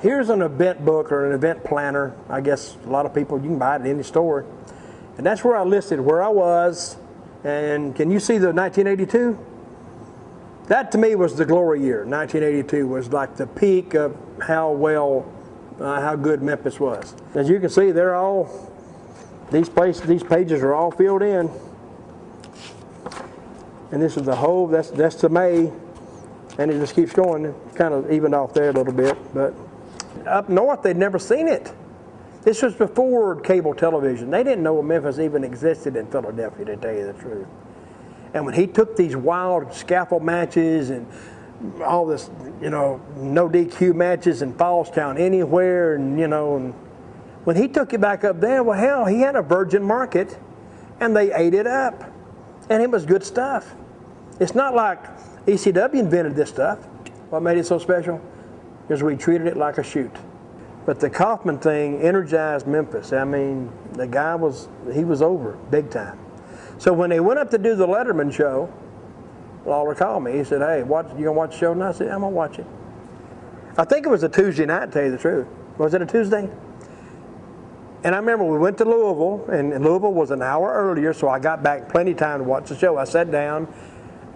here's an event book or an event planner. I guess a lot of people, you can buy it at any store. And that's where I listed where I was. And can you see the 1982? That to me was the glory year. 1982 was like the peak of how good Memphis was. As you can see, they're all, these pages are all filled in. And this is the whole, that's to May. And it just keeps going, kind of evened off there a little bit. But up north, they'd never seen it. This was before cable television. They didn't know Memphis even existed in Philadelphia, to tell you the truth. And when he took these wild scaffold matches and all this, no DQ matches in Fallstown anywhere, and and when he took it back up there, well, hell, he had a virgin market, and they ate it up, and it was good stuff. It's not like ECW invented this stuff. What made it so special? Because we treated it like a shoot. But the Kaufman thing energized Memphis. I mean, the guy he was over big time. So when they went up to do the Letterman show, Lawler called me. He said, "Hey, you gonna watch the show?" And I said, "I'm gonna watch it." I think it was a Tuesday night, to tell you the truth. Was it a Tuesday? And I remember we went to Louisville, and Louisville was an hour earlier, so I got back plenty of time to watch the show. I sat down,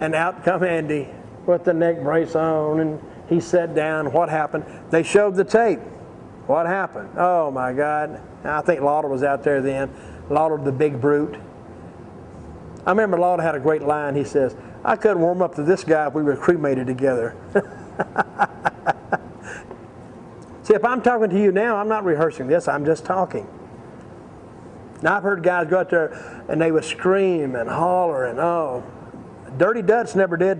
and out come Andy with the neck brace on, and he sat down. What happened? They showed the tape. What happened? Oh my God. I think Lauder was out there then. Lauder, the big brute. I remember Lauder had a great line. He says, "I couldn't warm up to this guy if we were cremated together." See, if I'm talking to you now, I'm not rehearsing this. I'm just talking. Now, I've heard guys go out there and they would scream and holler and oh. Dirty Dutch never did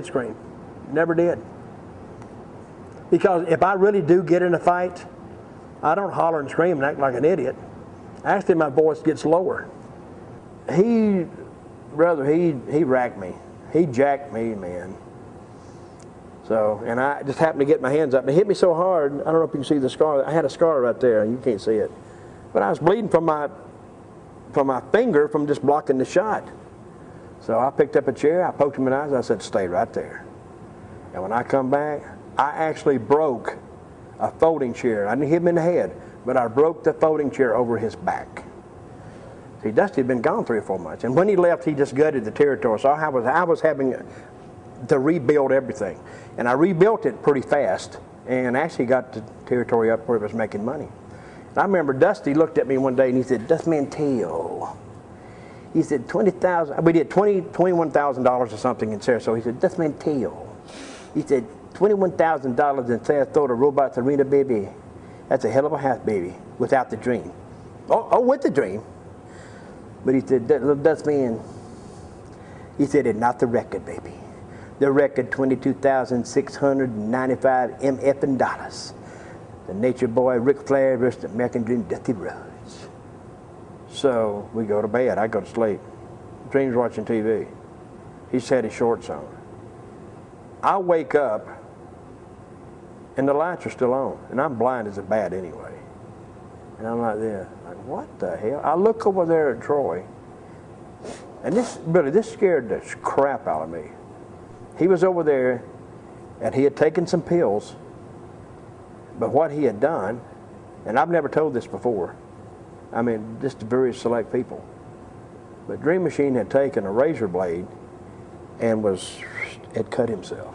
scream. Never did. Because if I really do get in a fight, I don't holler and scream and act like an idiot. Actually, my voice gets lower. He racked me. He jacked me, man. So, and I just happened to get my hands up. And it hit me so hard, I don't know if you can see the scar. I had a scar right there. You can't see it. But I was bleeding from my finger from just blocking the shot. So I picked up a chair, I poked him in the eyes, I said, "Stay right there." And when I come back, I actually broke a folding chair. I didn't hit him in the head, but I broke the folding chair over his back. See, Dusty had been gone 3 or 4 months. And when he left, he just gutted the territory. So I was having to rebuild everything. And I rebuilt it pretty fast and actually got the territory up where it was making money. And I remember Dusty looked at me one day and he said, "Dutch Mantell." He said, $20,000, we did $21,000 or something in Sarasota. He said, "Dutch Mantell." He said, $21,000 in Sarasota Robots Arena, baby. That's a hell of a house, baby, without the dream. Oh, with the dream. But he said, "Little Dutchman," he said, "it's not the record, baby. The record, $22,695 MFing dollars. The Nature Boy, Ric Flair versus the American Dream, Dusty Rhodes." So we go to bed. I go to sleep. Dream's watching TV. He's had his shorts on. I wake up, and the lights are still on, and I'm blind as a bat anyway. And I'm like this, like, what the hell? I look over there at Troy, and this scared the crap out of me. He was over there, and he had taken some pills, but what he had done, and I've never told this before, I mean, just to very select people, but Dream Machine had taken a razor blade and had cut himself.